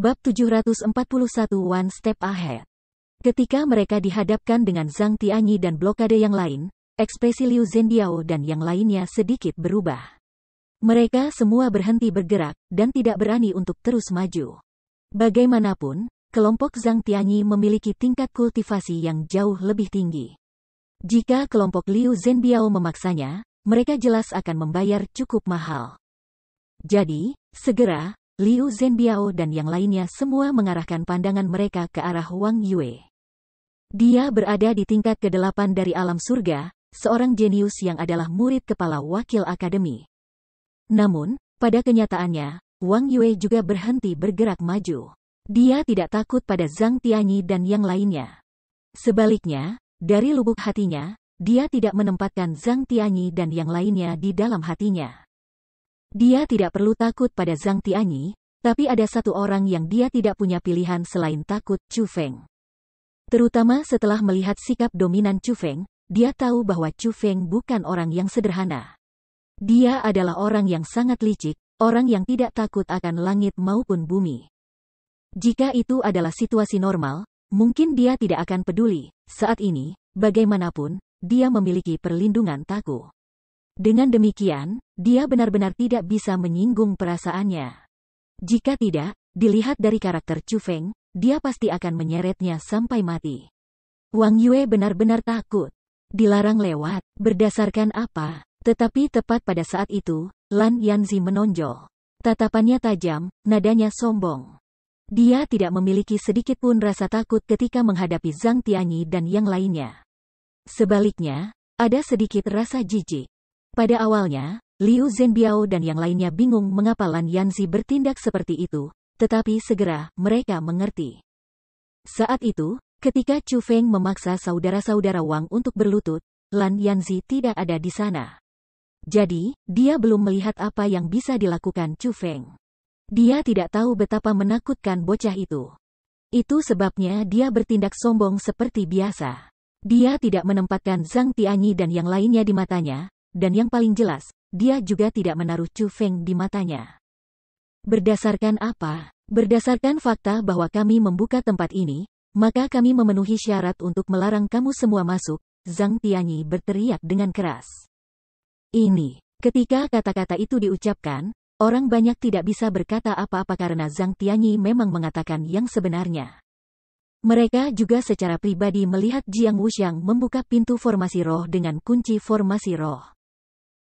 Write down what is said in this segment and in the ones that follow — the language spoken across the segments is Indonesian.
Bab 741 One Step Ahead. Ketika mereka dihadapkan dengan Zhang Tianyi dan blokade yang lain, ekspresi Liu Zhenbiao dan yang lainnya sedikit berubah. Mereka semua berhenti bergerak dan tidak berani untuk terus maju. Bagaimanapun, kelompok Zhang Tianyi memiliki tingkat kultivasi yang jauh lebih tinggi. Jika kelompok Liu Zhenbiao memaksanya, mereka jelas akan membayar cukup mahal. Jadi, segera, Liu Zhenbiao dan yang lainnya semua mengarahkan pandangan mereka ke arah Wang Yue. Dia berada di tingkat ke-8 dari alam surga, seorang jenius yang adalah murid kepala wakil akademi. Namun, pada kenyataannya, Wang Yue juga berhenti bergerak maju. Dia tidak takut pada Zhang Tianyi dan yang lainnya. Sebaliknya, dari lubuk hatinya, dia tidak menempatkan Zhang Tianyi dan yang lainnya di dalam hatinya. Dia tidak perlu takut pada Zhang Tianyi, tapi ada satu orang yang dia tidak punya pilihan selain takut, Chu Feng. Terutama setelah melihat sikap dominan Chu Feng, dia tahu bahwa Chu Feng bukan orang yang sederhana. Dia adalah orang yang sangat licik, orang yang tidak takut akan langit maupun bumi. Jika itu adalah situasi normal, mungkin dia tidak akan peduli. Saat ini, bagaimanapun, dia memiliki perlindungan Taku. Dengan demikian, dia benar-benar tidak bisa menyinggung perasaannya. Jika tidak, dilihat dari karakter Chu Feng, dia pasti akan menyeretnya sampai mati. Wang Yue benar-benar takut. Dilarang lewat, berdasarkan apa? Tetapi tepat pada saat itu, Lan Yanzi menonjol. Tatapannya tajam, nadanya sombong. Dia tidak memiliki sedikit pun rasa takut ketika menghadapi Zhang Tianyi dan yang lainnya. Sebaliknya, ada sedikit rasa jijik. Pada awalnya, Liu Zhenbiao dan yang lainnya bingung mengapa Lan Yanzi bertindak seperti itu, tetapi segera mereka mengerti. Saat itu, ketika Chu Feng memaksa saudara-saudara Wang untuk berlutut, Lan Yanzi tidak ada di sana. Jadi, dia belum melihat apa yang bisa dilakukan Chu Feng. Dia tidak tahu betapa menakutkan bocah itu. Itu sebabnya dia bertindak sombong seperti biasa. Dia tidak menempatkan Zhang Tianyi dan yang lainnya di matanya, dan yang paling jelas, dia juga tidak menaruh Chu Feng di matanya. Berdasarkan apa? Berdasarkan fakta bahwa kami membuka tempat ini, maka kami memenuhi syarat untuk melarang kamu semua masuk, Zhang Tianyi berteriak dengan keras. Ketika kata-kata itu diucapkan, orang banyak tidak bisa berkata apa-apa karena Zhang Tianyi memang mengatakan yang sebenarnya. Mereka juga secara pribadi melihat Jiang Wuxiang membuka pintu formasi roh dengan kunci formasi roh.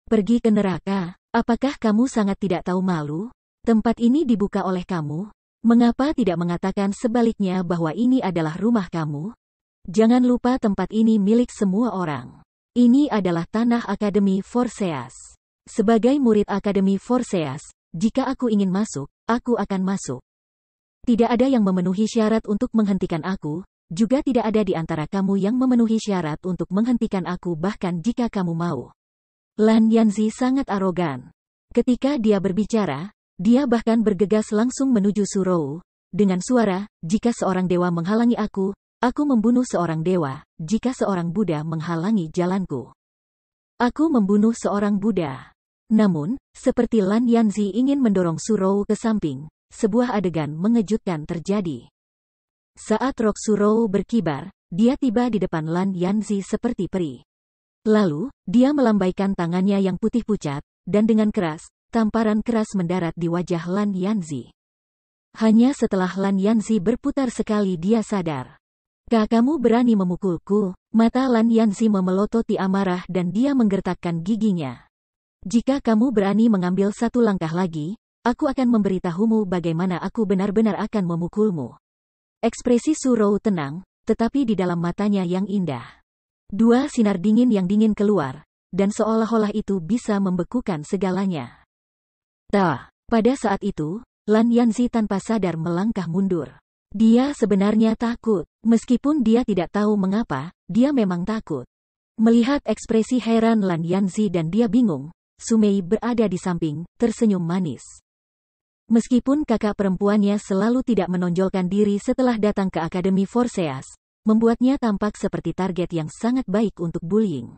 Pergi ke neraka, apakah kamu sangat tidak tahu malu? Tempat ini dibuka oleh kamu. Mengapa tidak mengatakan sebaliknya bahwa ini adalah rumah kamu? Jangan lupa tempat ini milik semua orang. Ini adalah tanah Akademi Forseas. Sebagai murid Akademi Forseas, jika aku ingin masuk, aku akan masuk. Tidak ada yang memenuhi syarat untuk menghentikan aku, juga tidak ada di antara kamu yang memenuhi syarat untuk menghentikan aku bahkan jika kamu mau. Lan Yanzi sangat arogan. Ketika dia berbicara, dia bahkan bergegas langsung menuju Surou, dengan suara, jika seorang dewa menghalangi aku membunuh seorang dewa, jika seorang Buddha menghalangi jalanku. Aku membunuh seorang Buddha. Namun, seperti Lan Yanzi ingin mendorong Surou ke samping, sebuah adegan mengejutkan terjadi. Saat rok Surou berkibar, dia tiba di depan Lan Yanzi seperti peri. Lalu, dia melambaikan tangannya yang putih pucat, dan dengan keras, tamparan keras mendarat di wajah Lan Yanzi. Hanya setelah Lan Yanzi berputar sekali dia sadar. Kamu berani memukulku? Mata Lan Yanzi memelototi amarah dan dia menggertakkan giginya. Jika kamu berani mengambil satu langkah lagi, aku akan memberitahumu bagaimana aku benar-benar akan memukulmu. Ekspresi Surou tenang, tetapi di dalam matanya yang indah. Dua sinar dingin yang dingin keluar, dan seolah-olah itu bisa membekukan segalanya. Pada saat itu, Lan Yanzi tanpa sadar melangkah mundur. Dia sebenarnya takut, meskipun dia tidak tahu mengapa, dia memang takut. Melihat ekspresi heran Lan Yanzi dan dia bingung, Sumei berada di samping, tersenyum manis. Meskipun kakak perempuannya selalu tidak menonjolkan diri setelah datang ke Akademi Forseas, membuatnya tampak seperti target yang sangat baik untuk bullying.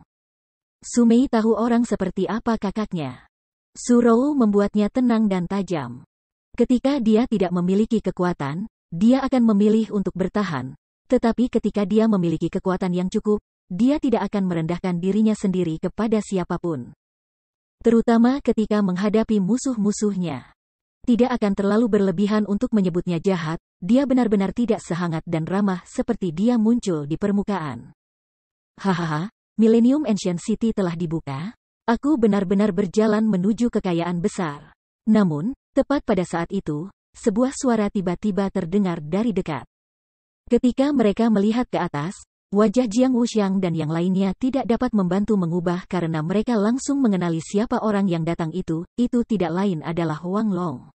Sumei tahu orang seperti apa kakaknya. Surou membuatnya tenang dan tajam. Ketika dia tidak memiliki kekuatan, dia akan memilih untuk bertahan. Tetapi ketika dia memiliki kekuatan yang cukup, dia tidak akan merendahkan dirinya sendiri kepada siapapun. Terutama ketika menghadapi musuh-musuhnya. Tidak akan terlalu berlebihan untuk menyebutnya jahat, dia benar-benar tidak sehangat dan ramah seperti dia muncul di permukaan. Hahaha, Millennium Ancient City telah dibuka. Aku benar-benar berjalan menuju kekayaan besar. Namun, tepat pada saat itu, sebuah suara tiba-tiba terdengar dari dekat. Ketika mereka melihat ke atas, wajah Jiang Wuxiang dan yang lainnya tidak dapat membantu mengubah karena mereka langsung mengenali siapa orang yang datang itu tidak lain adalah Wang Long.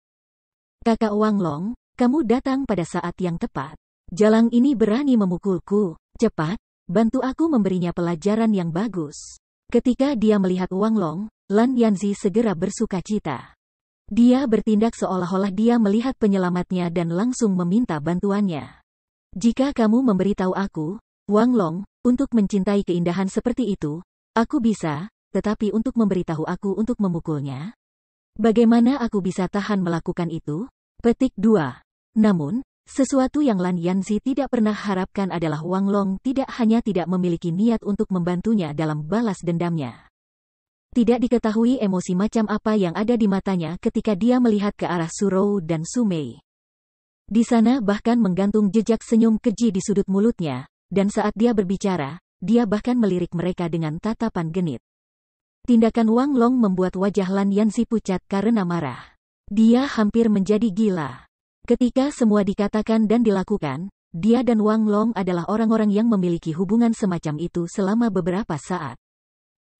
Kakak Wang Long, kamu datang pada saat yang tepat. Jalang ini berani memukulku. Cepat, bantu aku memberinya pelajaran yang bagus. Ketika dia melihat Wang Long, Lan Yanzi segera bersukacita. Dia bertindak seolah-olah dia melihat penyelamatnya dan langsung meminta bantuannya. Jika kamu memberitahu aku, Wang Long, untuk mencintai keindahan seperti itu, aku bisa, tetapi untuk memberitahu aku untuk memukulnya? Bagaimana aku bisa tahan melakukan itu? Petik 2. Namun, sesuatu yang Lan Yanzi tidak pernah harapkan adalah Wang Long tidak hanya tidak memiliki niat untuk membantunya dalam balas dendamnya. Tidak diketahui emosi macam apa yang ada di matanya ketika dia melihat ke arah Surou dan Sumei. Di sana bahkan menggantung jejak senyum keji di sudut mulutnya, dan saat dia berbicara, dia bahkan melirik mereka dengan tatapan genit. Tindakan Wang Long membuat wajah Lan Yanzi pucat karena marah. Dia hampir menjadi gila. Ketika semua dikatakan dan dilakukan, dia dan Wang Long adalah orang-orang yang memiliki hubungan semacam itu selama beberapa saat.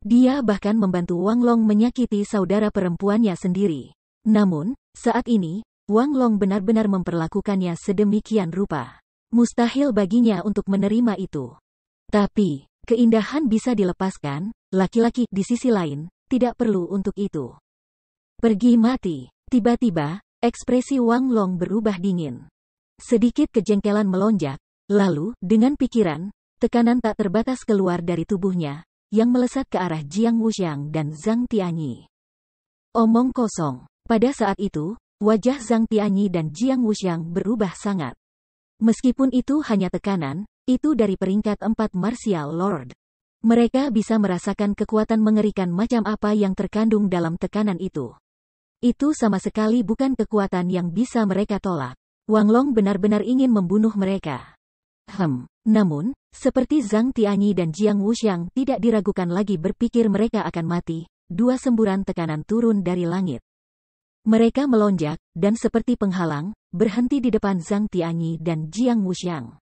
Dia bahkan membantu Wang Long menyakiti saudara perempuannya sendiri. Namun, saat ini, Wang Long benar-benar memperlakukannya sedemikian rupa. Mustahil baginya untuk menerima itu. Tapi, keindahan bisa dilepaskan, laki-laki di sisi lain, tidak perlu untuk itu. Pergi mati. Tiba-tiba, ekspresi Wang Long berubah dingin. Sedikit kejengkelan melonjak, lalu, dengan pikiran, tekanan tak terbatas keluar dari tubuhnya, yang melesat ke arah Jiang Wuxiang dan Zhang Tianyi. Omong kosong. Pada saat itu, wajah Zhang Tianyi dan Jiang Wuxiang berubah sangat. Meskipun itu hanya tekanan, itu dari peringkat 4 Martial Lord. Mereka bisa merasakan kekuatan mengerikan macam apa yang terkandung dalam tekanan itu. Itu sama sekali bukan kekuatan yang bisa mereka tolak. Wang Long benar-benar ingin membunuh mereka. Namun, seperti Zhang Tianyi dan Jiang Wuxiang tidak diragukan lagi berpikir mereka akan mati, dua semburan tekanan turun dari langit. Mereka melonjak, dan seperti penghalang, berhenti di depan Zhang Tianyi dan Jiang Wuxiang.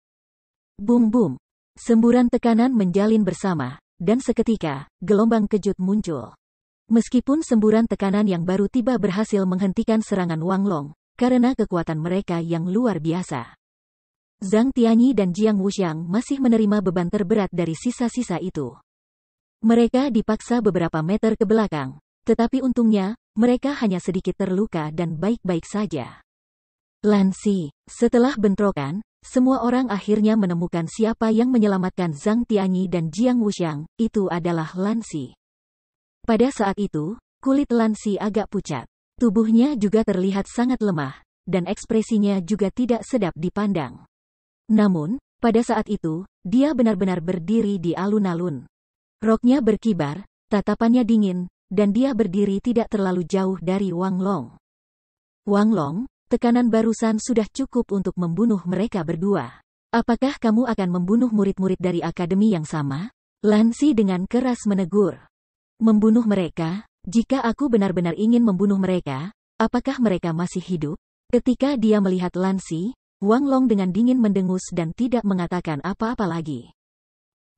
Bum-bum. Semburan tekanan menjalin bersama, dan seketika, gelombang kejut muncul. Meskipun semburan tekanan yang baru tiba berhasil menghentikan serangan Wang Long, karena kekuatan mereka yang luar biasa. Zhang Tianyi dan Jiang Wuxiang masih menerima beban terberat dari sisa-sisa itu. Mereka dipaksa beberapa meter ke belakang, tetapi untungnya, mereka hanya sedikit terluka dan baik-baik saja. Lansi, setelah bentrokan, semua orang akhirnya menemukan siapa yang menyelamatkan Zhang Tianyi dan Jiang Wuxiang, itu adalah Lansi. Pada saat itu, kulit Lansi agak pucat. Tubuhnya juga terlihat sangat lemah, dan ekspresinya juga tidak sedap dipandang. Namun, pada saat itu, dia benar-benar berdiri di alun-alun. Roknya berkibar, tatapannya dingin, dan dia berdiri tidak terlalu jauh dari Wang Long. Wang Long, tekanan barusan sudah cukup untuk membunuh mereka berdua. Apakah kamu akan membunuh murid-murid dari akademi yang sama? Lansi dengan keras menegur. Membunuh mereka? Jika aku benar-benar ingin membunuh mereka, apakah mereka masih hidup? Ketika dia melihat Lansi, Wang Long dengan dingin mendengus dan tidak mengatakan apa-apa lagi.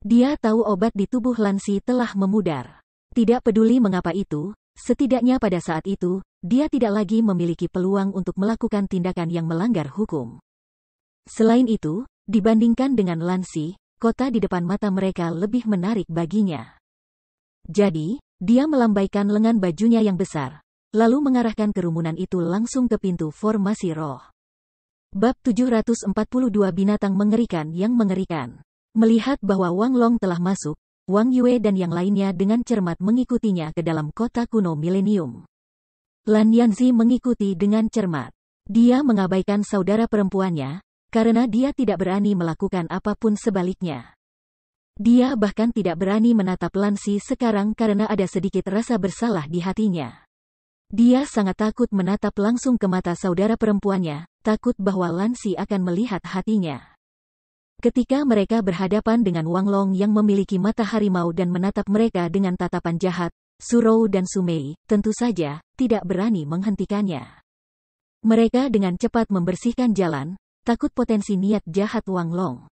Dia tahu obat di tubuh Lansi telah memudar. Tidak peduli mengapa itu, setidaknya pada saat itu, dia tidak lagi memiliki peluang untuk melakukan tindakan yang melanggar hukum. Selain itu, dibandingkan dengan Lansi, kota di depan mata mereka lebih menarik baginya. Jadi, dia melambaikan lengan bajunya yang besar, lalu mengarahkan kerumunan itu langsung ke pintu formasi roh. Bab 742 Binatang Mengerikan yang Mengerikan. Melihat bahwa Wang Long telah masuk, Wang Yue dan yang lainnya dengan cermat mengikutinya ke dalam kota kuno milenium. Lan Yanzi mengikuti dengan cermat. Dia mengabaikan saudara perempuannya, karena dia tidak berani melakukan apapun sebaliknya. Dia bahkan tidak berani menatap Lansi sekarang karena ada sedikit rasa bersalah di hatinya. Dia sangat takut menatap langsung ke mata saudara perempuannya, takut bahwa Lansi akan melihat hatinya. Ketika mereka berhadapan dengan Wang Long yang memiliki mata harimau dan menatap mereka dengan tatapan jahat, Su Rou dan Su Mei, tentu saja, tidak berani menghentikannya. Mereka dengan cepat membersihkan jalan, takut potensi niat jahat Wang Long.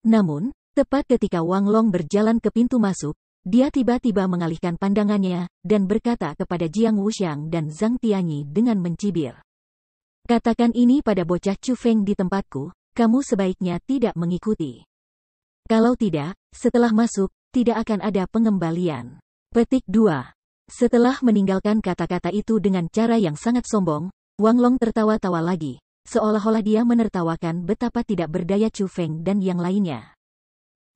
Namun, tepat ketika Wang Long berjalan ke pintu masuk, dia tiba-tiba mengalihkan pandangannya, dan berkata kepada Jiang Wuxiang dan Zhang Tianyi dengan mencibir. Katakan ini pada bocah Chu Feng di tempatku, kamu sebaiknya tidak mengikuti. Kalau tidak, setelah masuk, tidak akan ada pengembalian. Petik 2. Setelah meninggalkan kata-kata itu dengan cara yang sangat sombong, Wang Long tertawa-tawa lagi, seolah-olah dia menertawakan betapa tidak berdaya Chu Feng dan yang lainnya.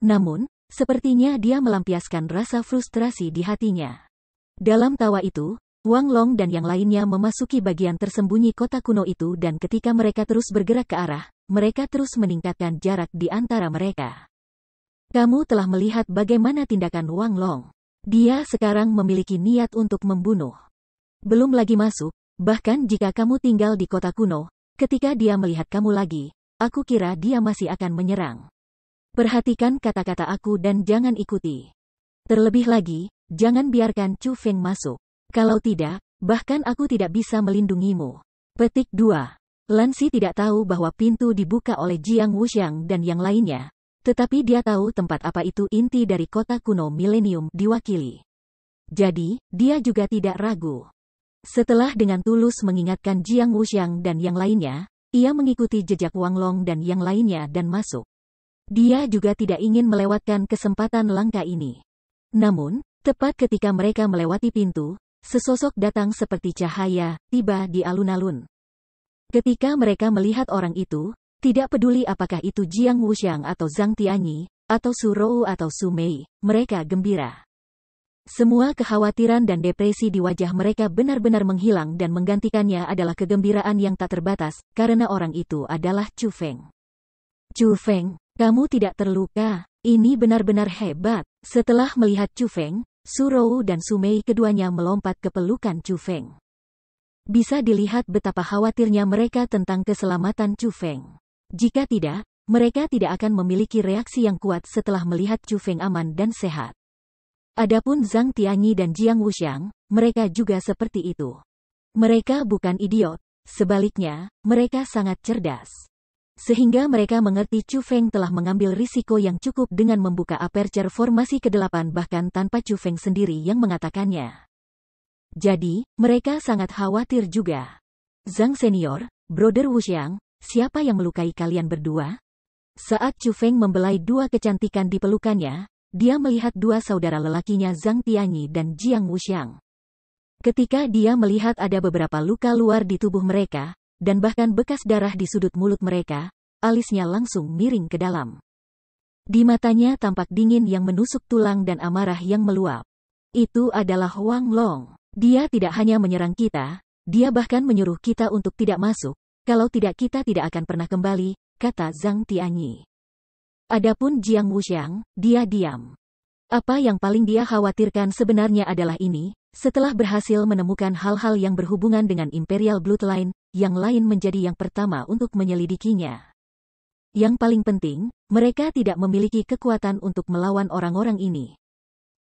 Namun, sepertinya dia melampiaskan rasa frustrasi di hatinya. Dalam tawa itu, Wang Long dan yang lainnya memasuki bagian tersembunyi kota kuno itu dan ketika mereka terus bergerak ke arah, mereka terus meningkatkan jarak di antara mereka. Kamu telah melihat bagaimana tindakan Wang Long. Dia sekarang memiliki niat untuk membunuh. Belum lagi masuk, bahkan jika kamu tinggal di kota kuno, ketika dia melihat kamu lagi, aku kira dia masih akan menyerang. Perhatikan kata-kata aku dan jangan ikuti. Terlebih lagi, jangan biarkan Chu Feng masuk. Kalau tidak, bahkan aku tidak bisa melindungimu. Petik 2. Lansi tidak tahu bahwa pintu dibuka oleh Jiang Wuxiang dan yang lainnya, tetapi dia tahu tempat apa itu inti dari kota kuno milenium diwakili. Jadi, dia juga tidak ragu. Setelah dengan tulus mengingatkan Jiang Wuxiang dan yang lainnya, ia mengikuti jejak Wang Long dan yang lainnya dan masuk. Dia juga tidak ingin melewatkan kesempatan langka ini. Namun, tepat ketika mereka melewati pintu, sesosok datang seperti cahaya, tiba di alun-alun. Ketika mereka melihat orang itu, tidak peduli apakah itu Jiang Wuxiang atau Zhang Tianyi, atau Su Rou atau Su Mei, mereka gembira. Semua kekhawatiran dan depresi di wajah mereka benar-benar menghilang dan menggantikannya adalah kegembiraan yang tak terbatas, karena orang itu adalah Chu Feng. Chu Feng, kamu tidak terluka. Ini benar-benar hebat. Setelah melihat Chu Feng, Su Rou dan Su Mei keduanya melompat ke pelukan Chu Feng. Bisa dilihat betapa khawatirnya mereka tentang keselamatan Chu Feng. Jika tidak, mereka tidak akan memiliki reaksi yang kuat setelah melihat Chu Feng aman dan sehat. Adapun Zhang Tianyi dan Jiang Wuxiang, mereka juga seperti itu. Mereka bukan idiot, sebaliknya, mereka sangat cerdas. Sehingga mereka mengerti Chu Feng telah mengambil risiko yang cukup dengan membuka aperture formasi ke-8 bahkan tanpa Chu Feng sendiri yang mengatakannya. Jadi, mereka sangat khawatir juga. Zhang Senior, Brother Wuxiang, siapa yang melukai kalian berdua? Saat Chu Feng membelai dua kecantikan di pelukannya, dia melihat dua saudara lelakinya Zhang Tianyi dan Jiang Wuxiang. Ketika dia melihat ada beberapa luka luar di tubuh mereka, dan bahkan bekas darah di sudut mulut mereka, alisnya langsung miring ke dalam. Di matanya tampak dingin yang menusuk tulang dan amarah yang meluap. Itu adalah Wang Long. Dia tidak hanya menyerang kita, dia bahkan menyuruh kita untuk tidak masuk, kalau tidak kita tidak akan pernah kembali, kata Zhang Tianyi. Adapun Jiang Wuxiang, dia diam. Apa yang paling dia khawatirkan sebenarnya adalah ini, setelah berhasil menemukan hal-hal yang berhubungan dengan Imperial Bloodline, yang lain menjadi yang pertama untuk menyelidikinya. Yang paling penting, mereka tidak memiliki kekuatan untuk melawan orang-orang ini.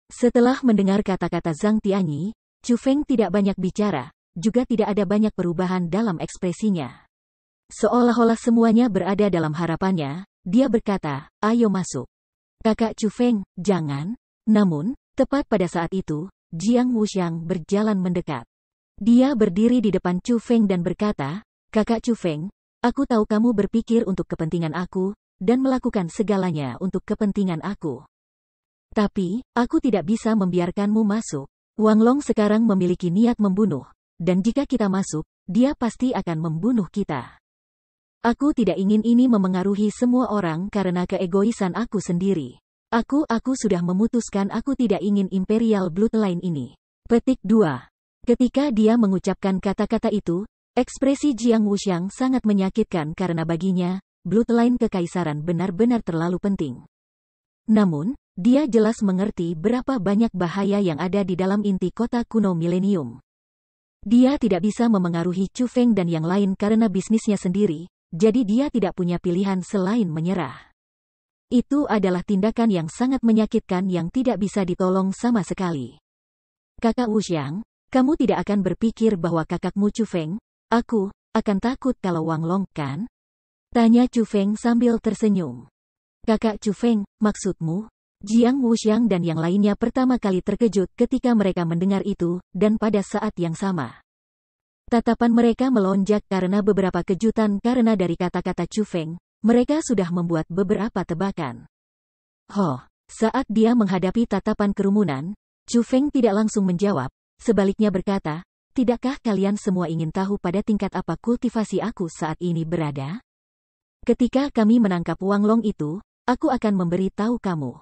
Setelah mendengar kata-kata Zhang Tianyi, Chu Feng tidak banyak bicara, juga tidak ada banyak perubahan dalam ekspresinya. Seolah-olah semuanya berada dalam harapannya, dia berkata, ayo masuk. Kakak Chu Feng, jangan. Namun, tepat pada saat itu, Jiang Wuxiang berjalan mendekat. Dia berdiri di depan Chu Feng dan berkata, Kakak Chu Feng, aku tahu kamu berpikir untuk kepentingan aku, dan melakukan segalanya untuk kepentingan aku. Tapi, aku tidak bisa membiarkanmu masuk. Wang Long sekarang memiliki niat membunuh, dan jika kita masuk, dia pasti akan membunuh kita. Aku tidak ingin ini memengaruhi semua orang karena keegoisan aku sendiri. Aku sudah memutuskan aku tidak ingin Imperial Bloodline ini. Petik 2. Ketika dia mengucapkan kata-kata itu, Ekspresi Jiang Wuxiang sangat menyakitkan karena baginya, bloodline kekaisaran benar-benar terlalu penting. Namun, dia jelas mengerti berapa banyak bahaya yang ada di dalam inti kota kuno milenium. Dia tidak bisa memengaruhi Chu Feng dan yang lain karena bisnisnya sendiri, jadi dia tidak punya pilihan selain menyerah. Itu adalah tindakan yang sangat menyakitkan yang tidak bisa ditolong sama sekali. Kakak Wuxiang, kamu tidak akan berpikir bahwa kakakmu Chu Feng, aku, akan takut kalau Wang Long, kan? Tanya Chu Feng sambil tersenyum. Kakak Chu Feng, maksudmu? Jiang Wuxiang dan yang lainnya pertama kali terkejut ketika mereka mendengar itu, dan pada saat yang sama. Tatapan mereka melonjak karena beberapa kejutan karena dari kata-kata Chu Feng, mereka sudah membuat beberapa tebakan. Saat dia menghadapi tatapan kerumunan, Chu Feng tidak langsung menjawab, sebaliknya berkata, tidakkah kalian semua ingin tahu pada tingkat apa kultivasi aku saat ini berada? Ketika kami menangkap Wang Long itu, aku akan memberi tahu kamu.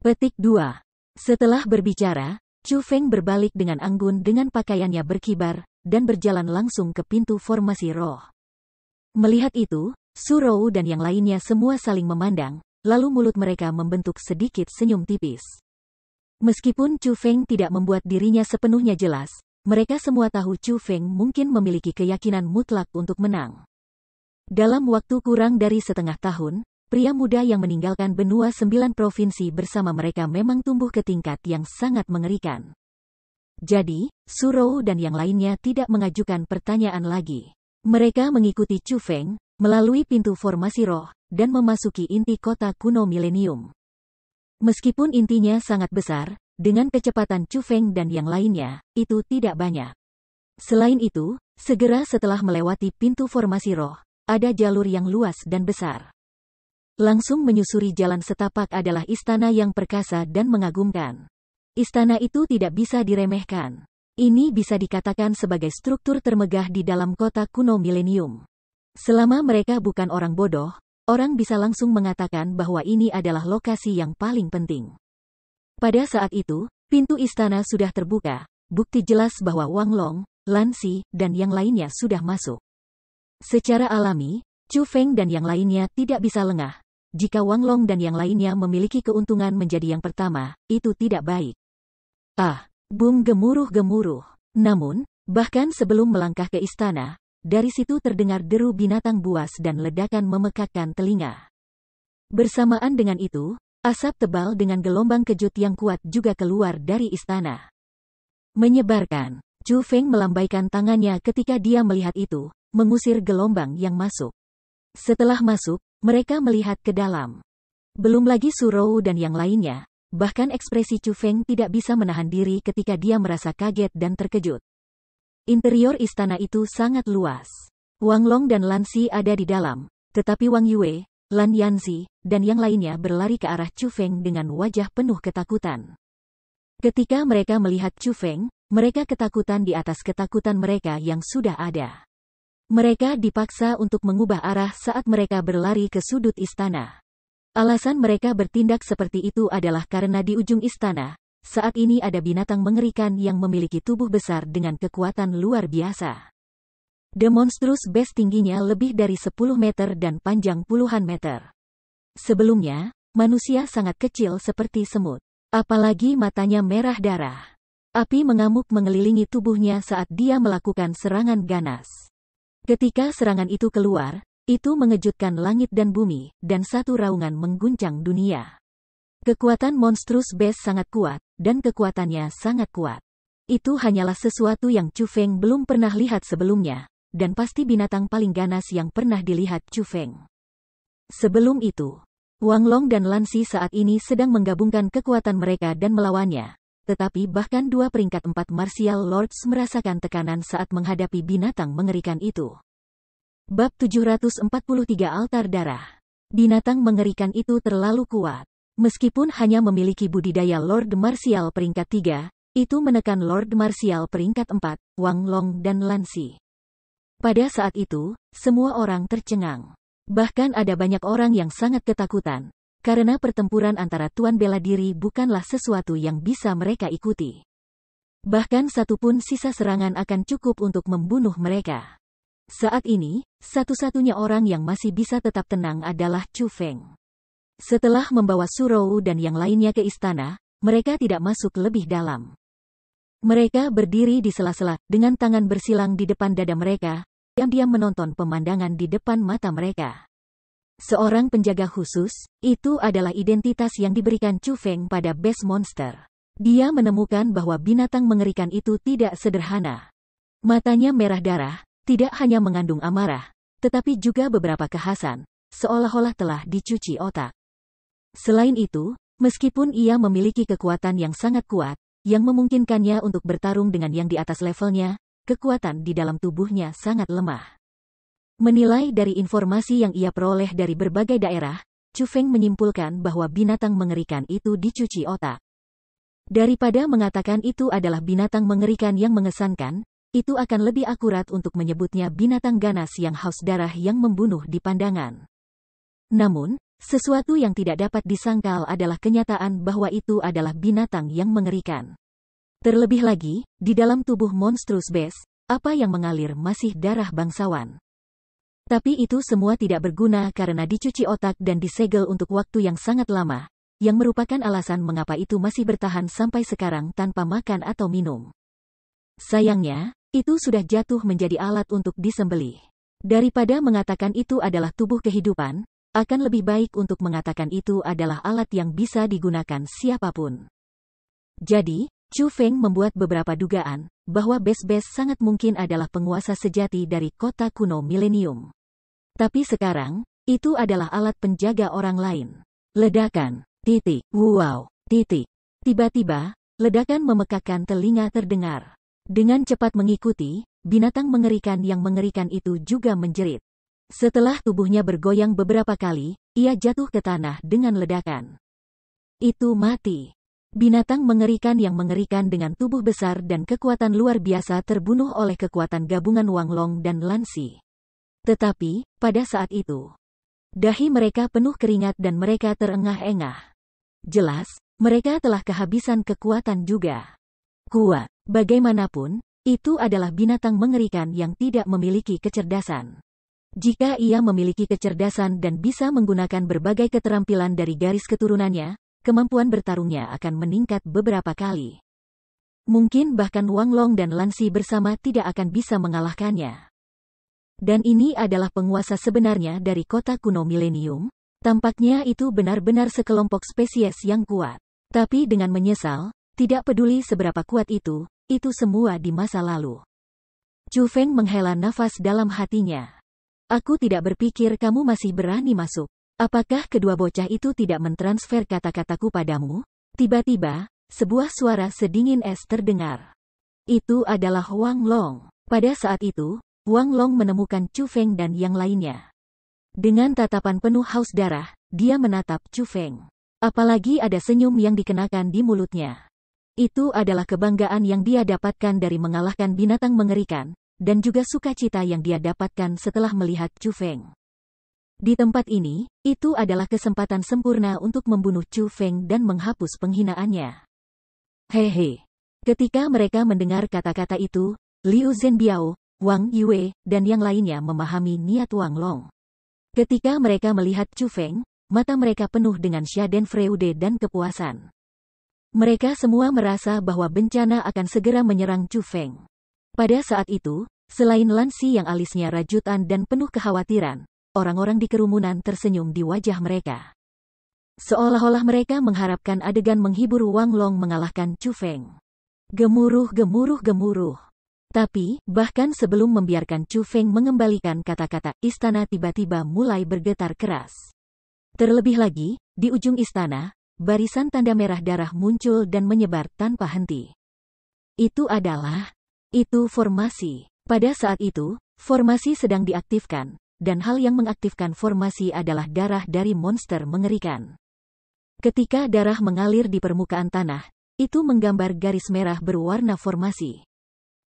Petik 2. Setelah berbicara, Chu Feng berbalik dengan anggun dengan pakaiannya berkibar, dan berjalan langsung ke pintu formasi roh. Melihat itu, Su Rou dan yang lainnya semua saling memandang, lalu mulut mereka membentuk sedikit senyum tipis. Meskipun Chu Feng tidak membuat dirinya sepenuhnya jelas, mereka semua tahu Chu Feng mungkin memiliki keyakinan mutlak untuk menang. Dalam waktu kurang dari setengah tahun, pria muda yang meninggalkan benua 9 provinsi bersama mereka memang tumbuh ke tingkat yang sangat mengerikan. Jadi, Su Rou dan yang lainnya tidak mengajukan pertanyaan lagi. Mereka mengikuti Chu Feng, melalui pintu formasi roh, dan memasuki inti kota kuno milenium. Meskipun intinya sangat besar, dengan kecepatan Chu Feng dan yang lainnya, itu tidak banyak. Selain itu, segera setelah melewati pintu formasi roh, ada jalur yang luas dan besar. Langsung menyusuri jalan setapak adalah istana yang perkasa dan mengagumkan. Istana itu tidak bisa diremehkan. Ini bisa dikatakan sebagai struktur termegah di dalam kota kuno milenium. Selama mereka bukan orang bodoh, orang bisa langsung mengatakan bahwa ini adalah lokasi yang paling penting. Pada saat itu, pintu istana sudah terbuka, bukti jelas bahwa Wang Long, Lan Xi, dan yang lainnya sudah masuk. Secara alami, Chu Feng dan yang lainnya tidak bisa lengah. Jika Wang Long dan yang lainnya memiliki keuntungan menjadi yang pertama, itu tidak baik. Bung gemuruh-gemuruh. Namun, bahkan sebelum melangkah ke istana, dari situ terdengar deru binatang buas dan ledakan memekakkan telinga. Bersamaan dengan itu, asap tebal dengan gelombang kejut yang kuat juga keluar dari istana. Menyebarkan, Chu Feng melambaikan tangannya ketika dia melihat itu, mengusir gelombang yang masuk. Setelah masuk, mereka melihat ke dalam. Belum lagi Su Rou dan yang lainnya, bahkan ekspresi Chu Feng tidak bisa menahan diri ketika dia merasa kaget dan terkejut. Interior istana itu sangat luas. Wang Long dan Lan Xi ada di dalam, tetapi Wang Yue, Lan Yanzi, dan yang lainnya berlari ke arah Chu Feng dengan wajah penuh ketakutan. Ketika mereka melihat Chu Feng, mereka ketakutan di atas ketakutan mereka yang sudah ada. Mereka dipaksa untuk mengubah arah saat mereka berlari ke sudut istana. Alasan mereka bertindak seperti itu adalah karena di ujung istana, saat ini ada binatang mengerikan yang memiliki tubuh besar dengan kekuatan luar biasa. The Monstrous Beast tingginya lebih dari 10 meter dan panjang puluhan meter. Sebelumnya, manusia sangat kecil seperti semut. Apalagi matanya merah darah. Api mengamuk mengelilingi tubuhnya saat dia melakukan serangan ganas. Ketika serangan itu keluar, itu mengejutkan langit dan bumi, dan satu raungan mengguncang dunia. Kekuatan Monstrous Beast sangat kuat, dan kekuatannya sangat kuat. Itu hanyalah sesuatu yang Chu Feng belum pernah lihat sebelumnya, dan pasti binatang paling ganas yang pernah dilihat Chu Feng. Sebelum itu, Wang Long dan Lan Xi saat ini sedang menggabungkan kekuatan mereka dan melawannya. Tetapi bahkan dua peringkat 4 Martial Lords merasakan tekanan saat menghadapi binatang mengerikan itu. Bab 743 Altar Darah. Binatang mengerikan itu terlalu kuat. Meskipun hanya memiliki budidaya Lord Martial peringkat 3, itu menekan Lord Martial peringkat 4, Wang Long dan Lan Xi. Pada saat itu, semua orang tercengang. Bahkan ada banyak orang yang sangat ketakutan. Karena pertempuran antara tuan bela diri bukanlah sesuatu yang bisa mereka ikuti. Bahkan satupun sisa serangan akan cukup untuk membunuh mereka. Saat ini, satu-satunya orang yang masih bisa tetap tenang adalah Chu Feng. Setelah membawa Su Rou dan yang lainnya ke istana, mereka tidak masuk lebih dalam. Mereka berdiri di sela-sela, dengan tangan bersilang di depan dada mereka, diam-diam menonton pemandangan di depan mata mereka. Seorang penjaga khusus, itu adalah identitas yang diberikan Chu Feng pada Beast Monster. Dia menemukan bahwa binatang mengerikan itu tidak sederhana. Matanya merah darah, tidak hanya mengandung amarah, tetapi juga beberapa kekhasan, seolah-olah telah dicuci otak. Selain itu, meskipun ia memiliki kekuatan yang sangat kuat, yang memungkinkannya untuk bertarung dengan yang di atas levelnya, kekuatan di dalam tubuhnya sangat lemah. Menilai dari informasi yang ia peroleh dari berbagai daerah, Chu Feng menyimpulkan bahwa binatang mengerikan itu dicuci otak. Daripada mengatakan itu adalah binatang mengerikan yang mengesankan, itu akan lebih akurat untuk menyebutnya binatang ganas yang haus darah yang membunuh di pandangan. Namun, sesuatu yang tidak dapat disangkal adalah kenyataan bahwa itu adalah binatang yang mengerikan. Terlebih lagi, di dalam tubuh Monstrous Beast, apa yang mengalir masih darah bangsawan. Tapi itu semua tidak berguna karena dicuci otak dan disegel untuk waktu yang sangat lama, yang merupakan alasan mengapa itu masih bertahan sampai sekarang tanpa makan atau minum. Sayangnya, itu sudah jatuh menjadi alat untuk disembelih. Daripada mengatakan itu adalah tubuh kehidupan, akan lebih baik untuk mengatakan itu adalah alat yang bisa digunakan siapapun. Jadi, Chu Feng membuat beberapa dugaan, bahwa Beast sangat mungkin adalah penguasa sejati dari kota kuno milenium. Tapi sekarang, itu adalah alat penjaga orang lain. Ledakan, wow, Tiba-tiba, ledakan memekakkan telinga terdengar. Dengan cepat mengikuti, binatang mengerikan yang mengerikan itu juga menjerit. Setelah tubuhnya bergoyang beberapa kali, ia jatuh ke tanah dengan ledakan. Itu mati. Binatang mengerikan yang mengerikan dengan tubuh besar dan kekuatan luar biasa terbunuh oleh kekuatan gabungan Wang Long dan Lan Si. Tetapi, pada saat itu, dahi mereka penuh keringat dan mereka terengah-engah. Jelas, mereka telah kehabisan kekuatan juga. Kuat. Bagaimanapun, itu adalah binatang mengerikan yang tidak memiliki kecerdasan. Jika ia memiliki kecerdasan dan bisa menggunakan berbagai keterampilan dari garis keturunannya, kemampuan bertarungnya akan meningkat beberapa kali. Mungkin bahkan Wang Long dan Lan Si bersama tidak akan bisa mengalahkannya. Dan ini adalah penguasa sebenarnya dari kota kuno milenium. Tampaknya itu benar-benar sekelompok spesies yang kuat. Tapi dengan menyesal, tidak peduli seberapa kuat itu semua di masa lalu. Chu Feng menghela nafas dalam hatinya. Aku tidak berpikir kamu masih berani masuk. Apakah kedua bocah itu tidak mentransfer kata-kataku padamu? Tiba-tiba, sebuah suara sedingin es terdengar. Itu adalah Wang Long. Pada saat itu, Wang Long menemukan Chu Feng dan yang lainnya. Dengan tatapan penuh haus darah, dia menatap Chu Feng. Apalagi ada senyum yang dikenakan di mulutnya. Itu adalah kebanggaan yang dia dapatkan dari mengalahkan binatang mengerikan, dan juga sukacita yang dia dapatkan setelah melihat Chu Feng. Di tempat ini, itu adalah kesempatan sempurna untuk membunuh Chu Feng dan menghapus penghinaannya. Hehe. Ketika mereka mendengar kata-kata itu, Liu Zhenbiao, Wang Yue, dan yang lainnya memahami niat Wang Long. Ketika mereka melihat Chu Feng, mata mereka penuh dengan schadenfreude dan kepuasan. Mereka semua merasa bahwa bencana akan segera menyerang Chu Feng. Pada saat itu, selain Lan Si yang alisnya rajutan dan penuh kekhawatiran, orang-orang di kerumunan tersenyum di wajah mereka. Seolah-olah mereka mengharapkan adegan menghibur Wang Long mengalahkan Chu Feng. Gemuruh, gemuruh, gemuruh. Tapi, bahkan sebelum membiarkan Chu Feng mengembalikan kata-kata, istana tiba-tiba mulai bergetar keras. Terlebih lagi, di ujung istana, barisan tanda merah darah muncul dan menyebar tanpa henti. Itu formasi. Pada saat itu, formasi sedang diaktifkan, dan hal yang mengaktifkan formasi adalah darah dari monster mengerikan. Ketika darah mengalir di permukaan tanah, itu menggambar garis merah berwarna formasi.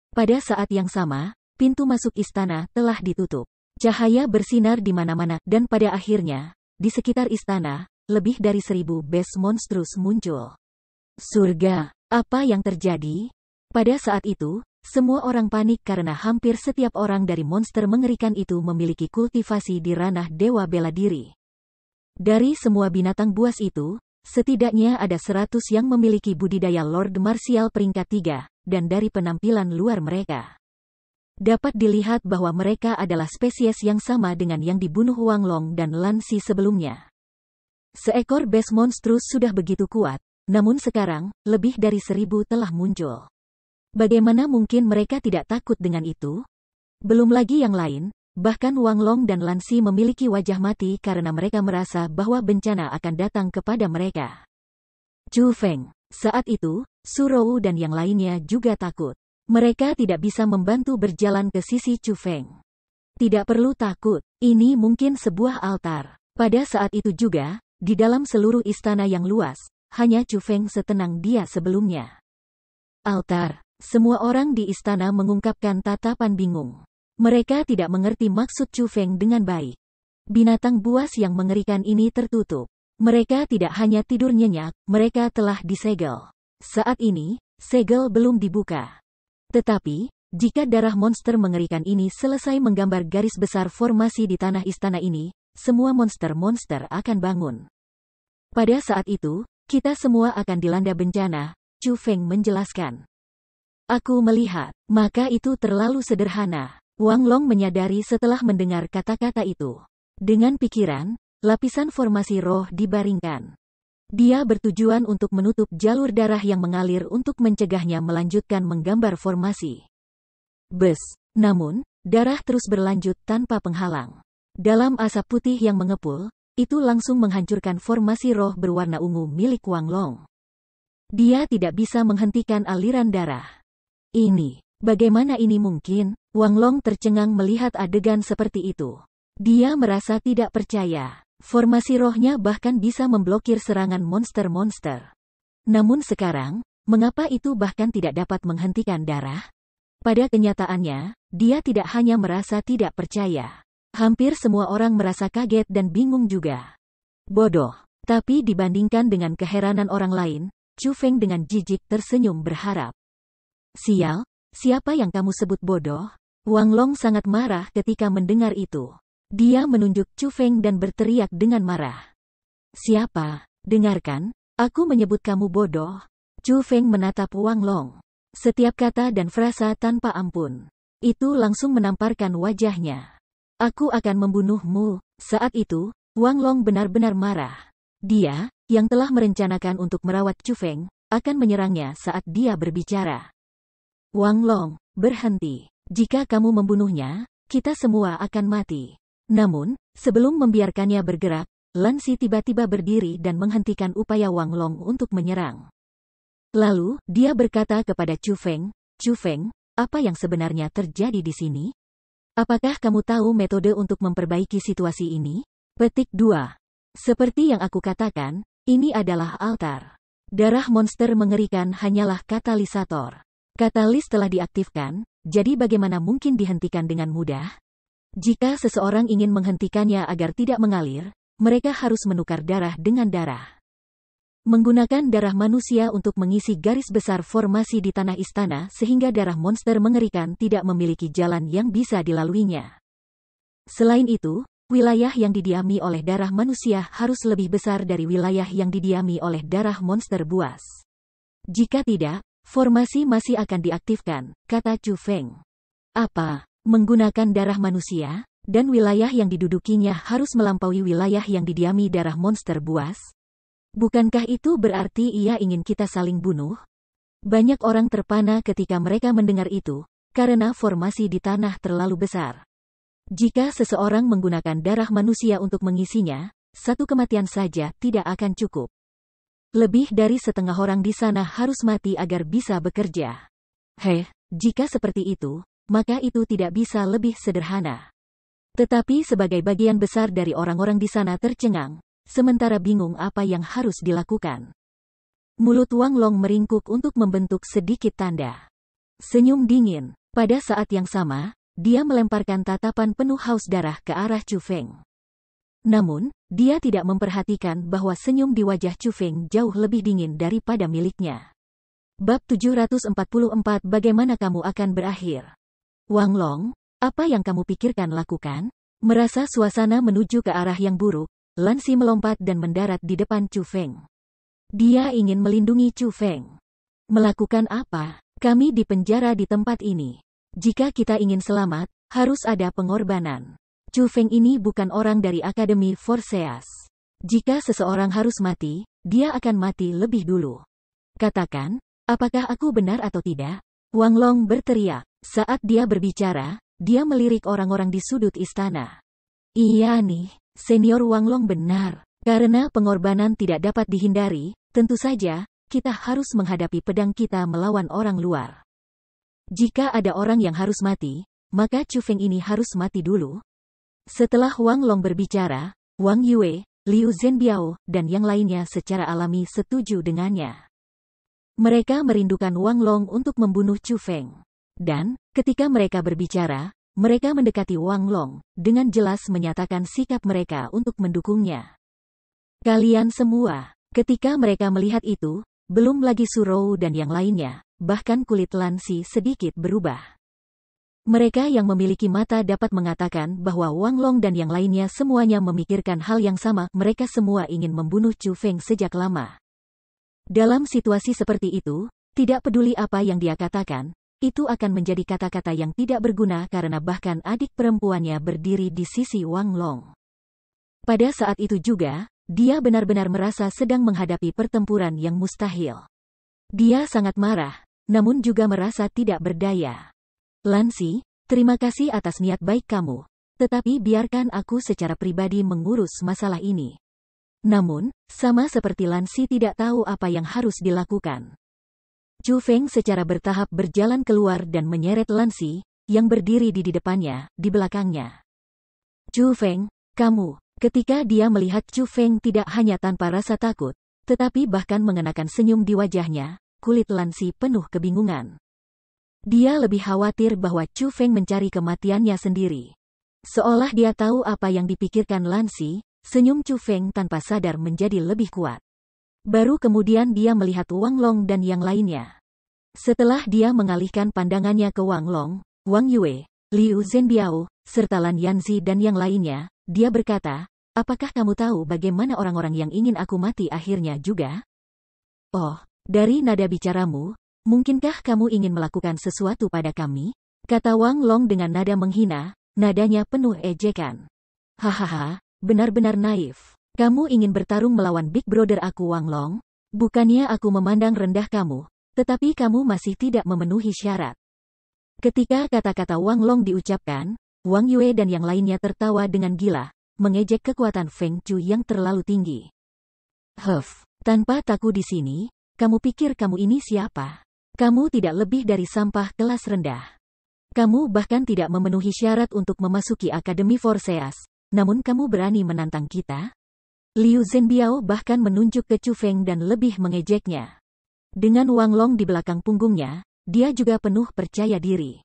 Pada saat yang sama, pintu masuk istana telah ditutup. Cahaya bersinar di mana-mana, dan pada akhirnya, di sekitar istana, lebih dari 1000 Beast Monstrous muncul. Surga, apa yang terjadi? Pada saat itu, Semua orang panik karena hampir setiap orang dari monster mengerikan itu memiliki kultivasi di ranah dewa bela diri. Dari semua binatang buas itu, setidaknya ada 100 yang memiliki budidaya Lord Martial peringkat 3, dan dari penampilan luar mereka dapat dilihat bahwa mereka adalah spesies yang sama dengan yang dibunuh Wang Long dan Lan Xi sebelumnya. Seekor Beast Monstrous sudah begitu kuat, namun sekarang, lebih dari 1000 telah muncul. Bagaimana mungkin mereka tidak takut dengan itu? Belum lagi yang lain, bahkan Wang Long dan Lan Xi memiliki wajah mati karena mereka merasa bahwa bencana akan datang kepada mereka. Chu Feng. Saat itu, Su Rou dan yang lainnya juga takut. Mereka tidak bisa membantu berjalan ke sisi Chu Feng. Tidak perlu takut, ini mungkin sebuah altar. Pada saat itu juga, di dalam seluruh istana yang luas, hanya Chu Feng setenang dia sebelumnya. Altar. Semua orang di istana mengungkapkan tatapan bingung. Mereka tidak mengerti maksud Chu Feng dengan baik. Binatang buas yang mengerikan ini tertutup. Mereka tidak hanya tidur nyenyak, mereka telah disegel. Saat ini, segel belum dibuka. Tetapi, jika darah monster mengerikan ini selesai menggambar garis besar formasi di tanah istana ini, semua monster-monster akan bangun. Pada saat itu, kita semua akan dilanda bencana, Chu Feng menjelaskan. Aku melihat, maka itu terlalu sederhana. Wang Long menyadari setelah mendengar kata-kata itu. Dengan pikiran, lapisan formasi roh dibaringkan. Dia bertujuan untuk menutup jalur darah yang mengalir untuk mencegahnya melanjutkan menggambar formasi. Bes. Namun, darah terus berlanjut tanpa penghalang. Dalam asap putih yang mengepul, itu langsung menghancurkan formasi roh berwarna ungu milik Wang Long. Dia tidak bisa menghentikan aliran darah. Bagaimana ini mungkin? Wang Long tercengang melihat adegan seperti itu. Dia merasa tidak percaya. Formasi rohnya bahkan bisa memblokir serangan monster-monster. Namun sekarang, mengapa itu bahkan tidak dapat menghentikan darah? Pada kenyataannya, dia tidak hanya merasa tidak percaya. Hampir semua orang merasa kaget dan bingung juga. Bodoh. Tapi dibandingkan dengan keheranan orang lain, Chu Feng dengan jijik tersenyum berharap. Sial, siapa yang kamu sebut bodoh? Wang Long sangat marah ketika mendengar itu. Dia menunjuk Chu Feng dan berteriak dengan marah. Siapa? Dengarkan, aku menyebut kamu bodoh. Chu Feng menatap Wang Long. Setiap kata dan frasa tanpa ampun. Itu langsung menamparkan wajahnya. Aku akan membunuhmu. Saat itu, Wang Long benar-benar marah. Dia, yang telah merencanakan untuk merawat Chu Feng, akan menyerangnya saat dia berbicara. Wang Long, berhenti. Jika kamu membunuhnya, kita semua akan mati. Namun, sebelum membiarkannya bergerak, Lan Xi tiba-tiba berdiri dan menghentikan upaya Wang Long untuk menyerang. Lalu, dia berkata kepada Chu Feng, Chu Feng, apa yang sebenarnya terjadi di sini? Apakah kamu tahu metode untuk memperbaiki situasi ini? Petik 2. Seperti yang aku katakan, ini adalah altar. Darah monster mengerikan hanyalah katalisator. Katalis telah diaktifkan, jadi bagaimana mungkin dihentikan dengan mudah? Jika seseorang ingin menghentikannya agar tidak mengalir, mereka harus menukar darah dengan darah. Menggunakan darah manusia untuk mengisi garis besar formasi di tanah istana sehingga darah monster mengerikan tidak memiliki jalan yang bisa dilaluinya. Selain itu, wilayah yang didiami oleh darah manusia harus lebih besar dari wilayah yang didiami oleh darah monster buas. Jika tidak, formasi masih akan diaktifkan, kata Chu Feng. Apa? Menggunakan darah manusia, dan wilayah yang didudukinya harus melampaui wilayah yang didiami darah monster buas? Bukankah itu berarti ia ingin kita saling bunuh? Banyak orang terpana ketika mereka mendengar itu, karena formasi di tanah terlalu besar. Jika seseorang menggunakan darah manusia untuk mengisinya, satu kematian saja tidak akan cukup. Lebih dari setengah orang di sana harus mati agar bisa bekerja. Jika seperti itu, maka itu tidak bisa lebih sederhana. Tetapi sebagai bagian besar dari orang-orang di sana tercengang, sementara bingung apa yang harus dilakukan. Mulut Wang Long meringkuk untuk membentuk sedikit tanda senyum dingin. Pada saat yang sama, dia melemparkan tatapan penuh haus darah ke arah Chu Feng. Namun, dia tidak memperhatikan bahwa senyum di wajah Chu Feng jauh lebih dingin daripada miliknya. Bab 744 Bagaimana kamu akan berakhir? Wang Long, apa yang kamu pikirkan lakukan? Merasa suasana menuju ke arah yang buruk, Lan Xi melompat dan mendarat di depan Chu Feng. Dia ingin melindungi Chu Feng. Melakukan apa? Kami dipenjara di tempat ini. Jika kita ingin selamat, harus ada pengorbanan. Chu Feng ini bukan orang dari Akademi Forseas. Jika seseorang harus mati, dia akan mati lebih dulu. Katakan, apakah aku benar atau tidak? Wang Long berteriak. Saat dia berbicara, dia melirik orang-orang di sudut istana. Iya nih, Senior Wang Long benar. Karena pengorbanan tidak dapat dihindari, tentu saja, kita harus menghadapi pedang kita melawan orang luar. Jika ada orang yang harus mati, maka Chu Feng ini harus mati dulu. Setelah Wang Long berbicara, Wang Yue, Liu Zhenbiao, dan yang lainnya secara alami setuju dengannya. Mereka merindukan Wang Long untuk membunuh Chu Feng. Dan, ketika mereka berbicara, mereka mendekati Wang Long, dengan jelas menyatakan sikap mereka untuk mendukungnya. Kalian semua, ketika mereka melihat itu, belum lagi Su Rou dan yang lainnya, bahkan kulit Lan Xi sedikit berubah. Mereka yang memiliki mata dapat mengatakan bahwa Wang Long dan yang lainnya semuanya memikirkan hal yang sama, mereka semua ingin membunuh Chu Feng sejak lama. Dalam situasi seperti itu, tidak peduli apa yang dia katakan, itu akan menjadi kata-kata yang tidak berguna karena bahkan adik perempuannya berdiri di sisi Wang Long. Pada saat itu juga, dia benar-benar merasa sedang menghadapi pertempuran yang mustahil. Dia sangat marah, namun juga merasa tidak berdaya. Lan Xi, terima kasih atas niat baik kamu, tetapi biarkan aku secara pribadi mengurus masalah ini. Namun, sama seperti Lan Xi tidak tahu apa yang harus dilakukan. Chu Feng secara bertahap berjalan keluar dan menyeret Lan Xi, yang berdiri di depannya, di belakangnya. Chu Feng, kamu. Ketika dia melihat Chu Feng tidak hanya tanpa rasa takut, tetapi bahkan mengenakan senyum di wajahnya, kulit Lan Xi penuh kebingungan. Dia lebih khawatir bahwa Chu Feng mencari kematiannya sendiri. Seolah dia tahu apa yang dipikirkan Lan Xi, senyum Chu Feng tanpa sadar menjadi lebih kuat. Baru kemudian dia melihat Wang Long dan yang lainnya. Setelah dia mengalihkan pandangannya ke Wang Long, Wang Yue, Liu Zhenbiao, serta Lan Yanzi dan yang lainnya, dia berkata, apakah kamu tahu bagaimana orang-orang yang ingin aku mati akhirnya juga? Oh, dari nada bicaramu, mungkinkah kamu ingin melakukan sesuatu pada kami? Kata Wang Long dengan nada menghina, nadanya penuh ejekan. Hahaha, benar-benar naif. Kamu ingin bertarung melawan Big Brother aku Wang Long? Bukannya aku memandang rendah kamu, tetapi kamu masih tidak memenuhi syarat. Ketika kata-kata Wang Long diucapkan, Wang Yue dan yang lainnya tertawa dengan gila, mengejek kekuatan Feng Chu yang terlalu tinggi. Tanpa taku di sini, kamu pikir kamu ini siapa? Kamu tidak lebih dari sampah kelas rendah. Kamu bahkan tidak memenuhi syarat untuk memasuki Akademi Forseas, namun kamu berani menantang kita? Liu Zhenbiao bahkan menunjuk ke Chu Feng dan lebih mengejeknya. Dengan Wang Long di belakang punggungnya, dia juga penuh percaya diri.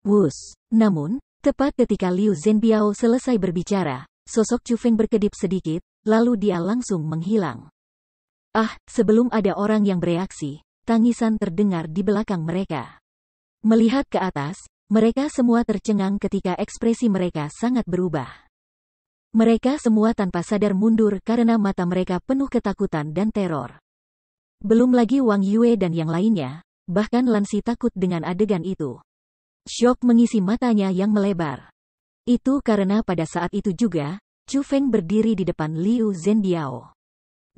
Wus! Namun, tepat ketika Liu Zhenbiao selesai berbicara, sosok Chu Feng berkedip sedikit, lalu dia langsung menghilang. Sebelum ada orang yang bereaksi, tangisan terdengar di belakang mereka. Melihat ke atas, mereka semua tercengang ketika ekspresi mereka sangat berubah. Mereka semua tanpa sadar mundur karena mata mereka penuh ketakutan dan teror. Belum lagi Wang Yue dan yang lainnya, bahkan Lan Xi takut dengan adegan itu. Syok mengisi matanya yang melebar. Itu karena pada saat itu juga, Chu Feng berdiri di depan Liu Zhenbiao.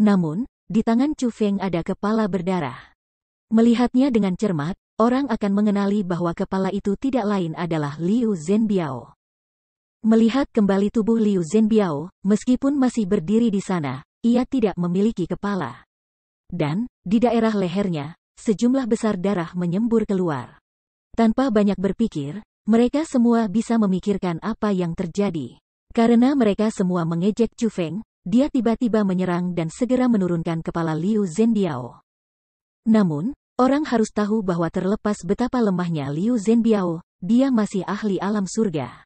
Namun, di tangan Chu Feng ada kepala berdarah. Melihatnya dengan cermat, orang akan mengenali bahwa kepala itu tidak lain adalah Liu Zhenbiao. Melihat kembali tubuh Liu Zhenbiao, meskipun masih berdiri di sana, ia tidak memiliki kepala. Dan, di daerah lehernya, sejumlah besar darah menyembur keluar. Tanpa banyak berpikir, mereka semua bisa memikirkan apa yang terjadi. Karena mereka semua mengejek Chu Feng, dia tiba-tiba menyerang dan segera menurunkan kepala Liu Zhenbiao. Namun, orang harus tahu bahwa terlepas betapa lemahnya Liu Zhenbiao, dia masih ahli alam surga.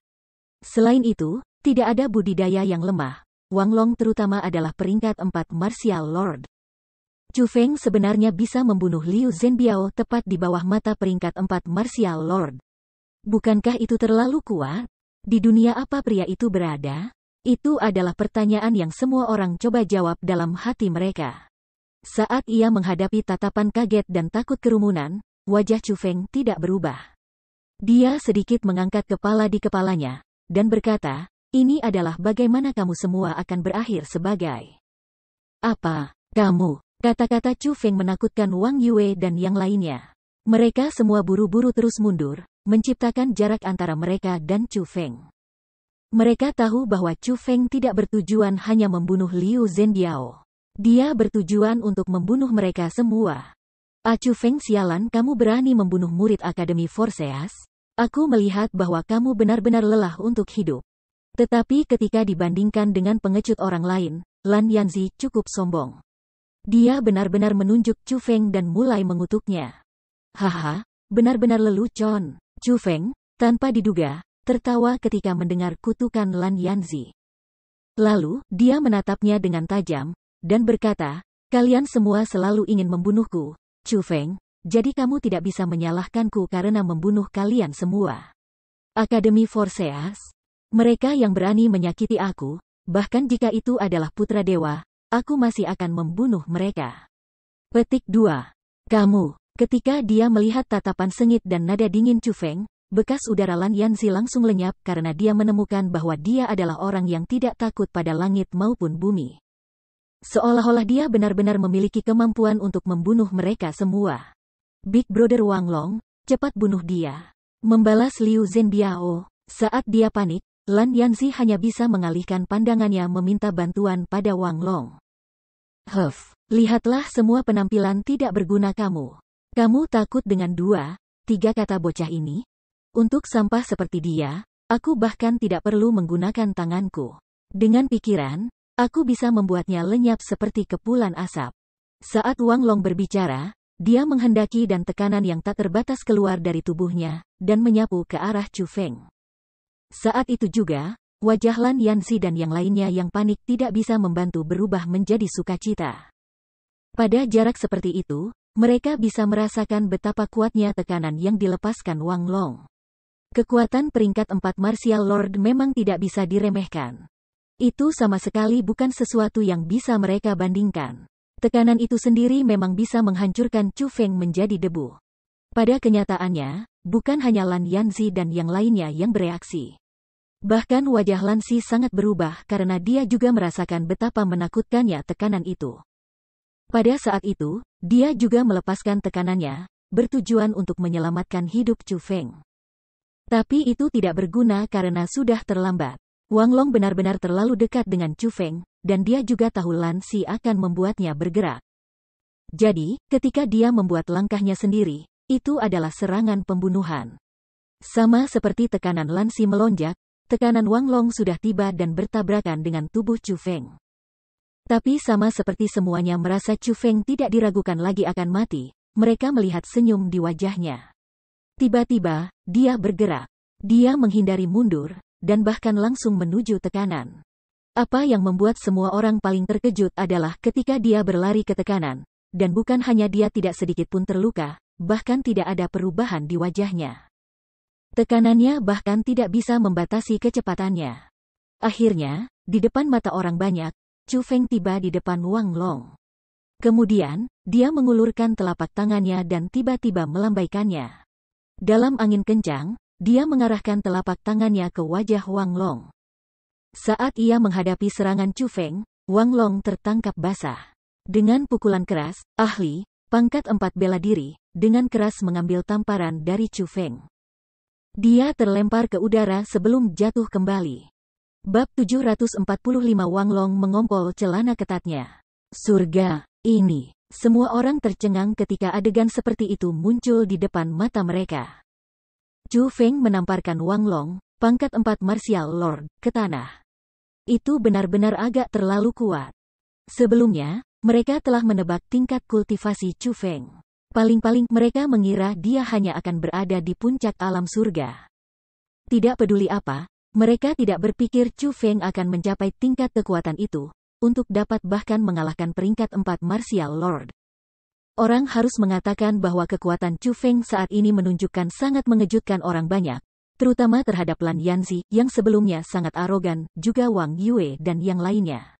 Selain itu, tidak ada budidaya yang lemah. Wang Long terutama adalah peringkat 4 Martial Lord. Chu Feng sebenarnya bisa membunuh Liu Zhenbiao tepat di bawah mata peringkat 4 Martial Lord. Bukankah itu terlalu kuat? Di dunia apa pria itu berada? Itu adalah pertanyaan yang semua orang coba jawab dalam hati mereka. Saat ia menghadapi tatapan kaget dan takut kerumunan, wajah Chu Feng tidak berubah. Dia sedikit mengangkat kepala di kepalanya, dan berkata, ini adalah bagaimana kamu semua akan berakhir sebagai. Apa, kamu? Kata-kata Chu Feng menakutkan Wang Yue dan yang lainnya. Mereka semua buru-buru terus mundur, menciptakan jarak antara mereka dan Chu Feng. Mereka tahu bahwa Chu Feng tidak bertujuan hanya membunuh Liu Zhenbiao. Dia bertujuan untuk membunuh mereka semua. Chu Feng, sialan, kamu berani membunuh murid Akademi Forseas? Aku melihat bahwa kamu benar-benar lelah untuk hidup. Tetapi ketika dibandingkan dengan pengecut orang lain, Lan Yanzi cukup sombong. Dia benar-benar menunjuk Chu Feng dan mulai mengutuknya. Haha, benar-benar lelucon. Chu Feng, tanpa diduga, tertawa ketika mendengar kutukan Lan Yanzi. Lalu, dia menatapnya dengan tajam, dan berkata, kalian semua selalu ingin membunuhku, Chu Feng, jadi kamu tidak bisa menyalahkanku karena membunuh kalian semua. Akademi Forseas, mereka yang berani menyakiti aku, bahkan jika itu adalah putra dewa, aku masih akan membunuh mereka. Petik 2. Kamu. Ketika dia melihat tatapan sengit dan nada dingin Chu Feng, bekas udara Lan Yanzi langsung lenyap karena dia menemukan bahwa dia adalah orang yang tidak takut pada langit maupun bumi. Seolah-olah dia benar-benar memiliki kemampuan untuk membunuh mereka semua. Big Brother Wang Long, cepat bunuh dia. Membalas Liu Zhenbiao. Saat dia panik, Lan Yanzi hanya bisa mengalihkan pandangannya meminta bantuan pada Wang Long. Lihatlah semua penampilan tidak berguna kamu. Kamu takut dengan 2-3 kata bocah ini? Untuk sampah seperti dia, aku bahkan tidak perlu menggunakan tanganku. Dengan pikiran, aku bisa membuatnya lenyap seperti kepulan asap. Saat Wang Long berbicara, dia menghendaki dan tekanan yang tak terbatas keluar dari tubuhnya, dan menyapu ke arah Chu Feng. Saat itu juga, wajah Lan Yanzi dan yang lainnya yang panik tidak bisa membantu berubah menjadi sukacita. Pada jarak seperti itu, mereka bisa merasakan betapa kuatnya tekanan yang dilepaskan Wang Long. Kekuatan peringkat 4 Martial Lord memang tidak bisa diremehkan. Itu sama sekali bukan sesuatu yang bisa mereka bandingkan. Tekanan itu sendiri memang bisa menghancurkan Chu Feng menjadi debu. Pada kenyataannya, bukan hanya Lan Yanzi dan yang lainnya yang bereaksi. Bahkan wajah Lan Si sangat berubah karena dia juga merasakan betapa menakutkannya tekanan itu. Pada saat itu, dia juga melepaskan tekanannya, bertujuan untuk menyelamatkan hidup Chu Feng. Tapi itu tidak berguna karena sudah terlambat. Wang Long benar-benar terlalu dekat dengan Chu Feng, dan dia juga tahu Lan Si akan membuatnya bergerak. Jadi, ketika dia membuat langkahnya sendiri, itu adalah serangan pembunuhan. Sama seperti tekanan Lan Si melonjak, tekanan Wang Long sudah tiba dan bertabrakan dengan tubuh Chu Feng. Tapi sama seperti semuanya merasa Chu Feng tidak diragukan lagi akan mati, mereka melihat senyum di wajahnya. Tiba-tiba, dia bergerak. Dia menghindari mundur, dan bahkan langsung menuju tekanan. Apa yang membuat semua orang paling terkejut adalah ketika dia berlari ke tekanan, dan bukan hanya dia tidak sedikit pun terluka, bahkan tidak ada perubahan di wajahnya. Tekanannya bahkan tidak bisa membatasi kecepatannya. Akhirnya, di depan mata orang banyak, Chu Feng tiba di depan Wang Long. Kemudian, dia mengulurkan telapak tangannya dan tiba-tiba melambaikannya. Dalam angin kencang, dia mengarahkan telapak tangannya ke wajah Wang Long. Saat ia menghadapi serangan Chu Feng, Wang Long tertangkap basah. Dengan pukulan keras, ahli, pangkat 4 bela diri, dengan keras mengambil tamparan dari Chu Feng. Dia terlempar ke udara sebelum jatuh kembali. Bab 745 Wang Long mengompol celana ketatnya. Surga, ini. Semua orang tercengang ketika adegan seperti itu muncul di depan mata mereka. Chu Feng menamparkan Wang Long, pangkat 4 Martial Lord, ke tanah. Itu benar-benar agak terlalu kuat. Sebelumnya, mereka telah menebak tingkat kultivasi Chu Feng. Paling-paling mereka mengira dia hanya akan berada di puncak alam surga. Tidak peduli apa, mereka tidak berpikir Chu Feng akan mencapai tingkat kekuatan itu, untuk dapat bahkan mengalahkan peringkat 4 Martial Lord. Orang harus mengatakan bahwa kekuatan Chu Feng saat ini menunjukkan sangat mengejutkan orang banyak, terutama terhadap Lan Yanzi yang sebelumnya sangat arogan, juga Wang Yue dan yang lainnya.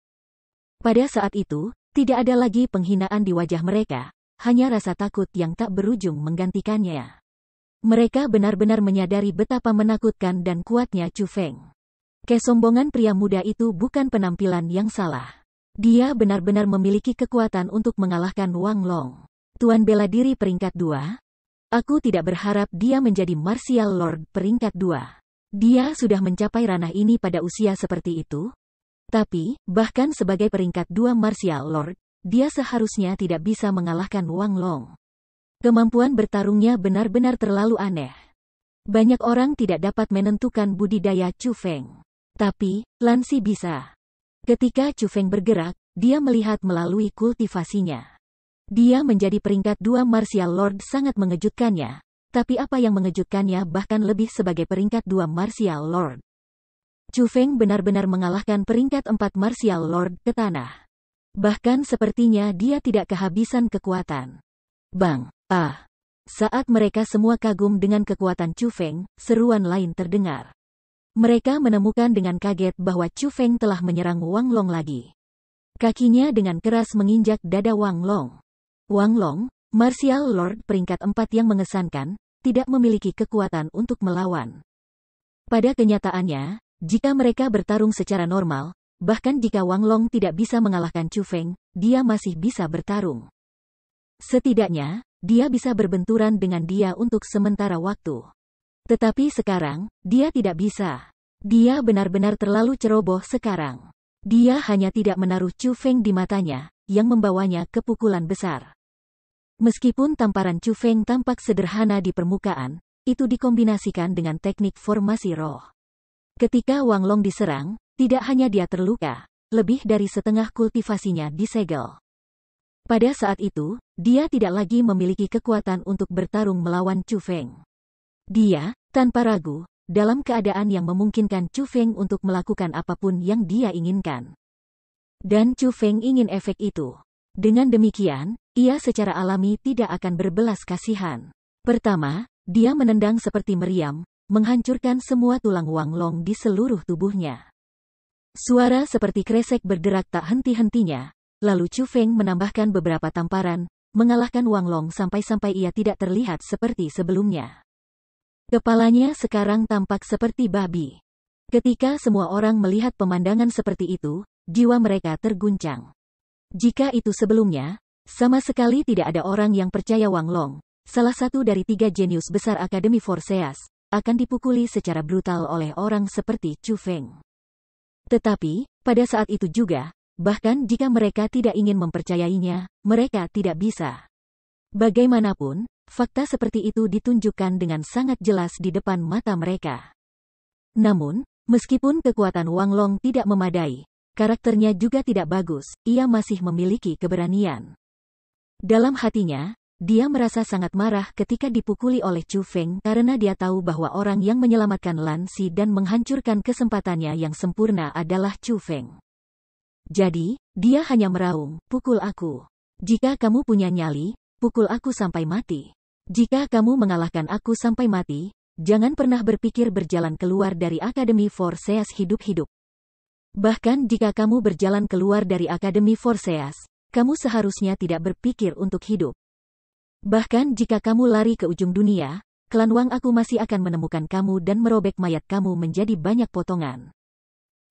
Pada saat itu, tidak ada lagi penghinaan di wajah mereka, hanya rasa takut yang tak berujung menggantikannya. Mereka benar-benar menyadari betapa menakutkan dan kuatnya Chu Feng. Kesombongan pria muda itu bukan penampilan yang salah. Dia benar-benar memiliki kekuatan untuk mengalahkan Wang Long. Tuan bela diri peringkat 2? Aku tidak berharap dia menjadi Martial Lord peringkat 2. Dia sudah mencapai ranah ini pada usia seperti itu. Tapi, bahkan sebagai peringkat 2 Martial Lord, dia seharusnya tidak bisa mengalahkan Wang Long. Kemampuan bertarungnya benar-benar terlalu aneh. Banyak orang tidak dapat menentukan budidaya Chu Feng. Tapi, Lan Si bisa. Ketika Chu Feng bergerak, dia melihat melalui kultivasinya. Dia menjadi peringkat 2 Martial Lord sangat mengejutkannya, tapi apa yang mengejutkannya bahkan lebih sebagai peringkat 2 Martial Lord. Chu Feng benar-benar mengalahkan peringkat 4 Martial Lord ke tanah. Bahkan sepertinya dia tidak kehabisan kekuatan. Bang! Saat mereka semua kagum dengan kekuatan Chu Feng, seruan lain terdengar. Mereka menemukan dengan kaget bahwa Chu Feng telah menyerang Wang Long lagi. Kakinya dengan keras menginjak dada Wang Long. Wang Long, Martial Lord peringkat 4 yang mengesankan, tidak memiliki kekuatan untuk melawan. Pada kenyataannya, jika mereka bertarung secara normal, bahkan jika Wang Long tidak bisa mengalahkan Chu Feng, dia masih bisa bertarung. Setidaknya, dia bisa berbenturan dengan dia untuk sementara waktu. Tetapi sekarang, dia tidak bisa. Dia benar-benar terlalu ceroboh sekarang. Dia hanya tidak menaruh Chu Feng di matanya, yang membawanya ke pukulan besar. Meskipun tamparan Chu Feng tampak sederhana di permukaan, itu dikombinasikan dengan teknik formasi roh. Ketika Wang Long diserang, tidak hanya dia terluka, lebih dari setengah kultivasinya disegel. Pada saat itu, dia tidak lagi memiliki kekuatan untuk bertarung melawan Chu Feng. Dia, tanpa ragu, dalam keadaan yang memungkinkan Chu Feng untuk melakukan apapun yang dia inginkan. Dan Chu Feng ingin efek itu. Dengan demikian, ia secara alami tidak akan berbelas kasihan. Pertama, dia menendang seperti meriam, menghancurkan semua tulang Wang Long di seluruh tubuhnya. Suara seperti kresek berderak tak henti-hentinya, lalu Chu Feng menambahkan beberapa tamparan, mengalahkan Wang Long sampai-sampai ia tidak terlihat seperti sebelumnya. Kepalanya sekarang tampak seperti babi. Ketika semua orang melihat pemandangan seperti itu, jiwa mereka terguncang. Jika itu sebelumnya, sama sekali tidak ada orang yang percaya Wang Long, salah satu dari 3 jenius besar Akademi Forseas, akan dipukuli secara brutal oleh orang seperti Chu Feng. Tetapi, pada saat itu juga, bahkan jika mereka tidak ingin mempercayainya, mereka tidak bisa. Bagaimanapun, fakta seperti itu ditunjukkan dengan sangat jelas di depan mata mereka. Namun, meskipun kekuatan Wang Long tidak memadai, karakternya juga tidak bagus, ia masih memiliki keberanian. Dalam hatinya, dia merasa sangat marah ketika dipukuli oleh Chu Feng karena dia tahu bahwa orang yang menyelamatkan Lan Si dan menghancurkan kesempatannya yang sempurna adalah Chu Feng. Jadi, dia hanya meraung, "Pukul aku. Jika kamu punya nyali, pukul aku sampai mati. Jika kamu mengalahkan aku sampai mati, jangan pernah berpikir berjalan keluar dari Akademi Forseas hidup-hidup. Bahkan jika kamu berjalan keluar dari Akademi Forseas, kamu seharusnya tidak berpikir untuk hidup. Bahkan jika kamu lari ke ujung dunia, klan Wang aku masih akan menemukan kamu dan merobek mayat kamu menjadi banyak potongan.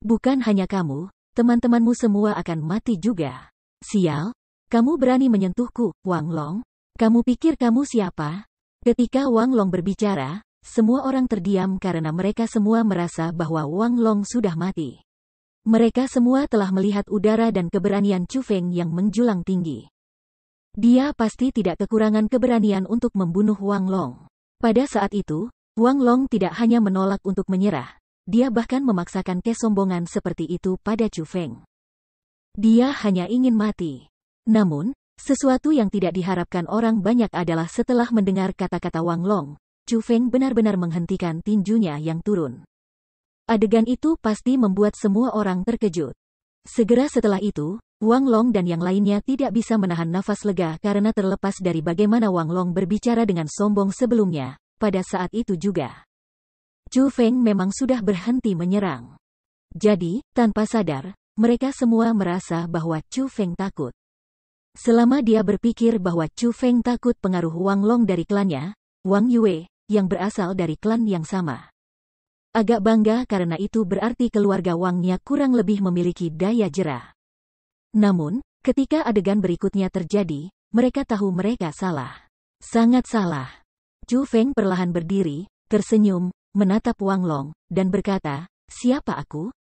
Bukan hanya kamu, teman-temanmu semua akan mati juga. Sial, kamu berani menyentuhku, Wang Long? Kamu pikir kamu siapa?" Ketika Wang Long berbicara, semua orang terdiam karena mereka semua merasa bahwa Wang Long sudah mati. Mereka semua telah melihat udara dan keberanian Chu Feng yang menjulang tinggi. Dia pasti tidak kekurangan keberanian untuk membunuh Wang Long. Pada saat itu, Wang Long tidak hanya menolak untuk menyerah, dia bahkan memaksakan kesombongan seperti itu pada Chu Feng. Dia hanya ingin mati. Namun, sesuatu yang tidak diharapkan orang banyak adalah setelah mendengar kata-kata Wang Long, Chu Feng benar-benar menghentikan tinjunya yang turun. Adegan itu pasti membuat semua orang terkejut. Segera setelah itu, Wang Long dan yang lainnya tidak bisa menahan nafas lega karena terlepas dari bagaimana Wang Long berbicara dengan sombong sebelumnya, pada saat itu juga. Chu Feng memang sudah berhenti menyerang. Jadi, tanpa sadar, mereka semua merasa bahwa Chu Feng takut. Selama dia berpikir bahwa Chu Feng takut pengaruh Wang Long dari klannya, Wang Yue, yang berasal dari klan yang sama. Agak bangga karena itu berarti keluarga Wang-nya kurang lebih memiliki daya jerah. Namun, ketika adegan berikutnya terjadi, mereka tahu mereka salah. Sangat salah. Chu Feng perlahan berdiri, tersenyum, menatap Wang Long, dan berkata, "Siapa aku?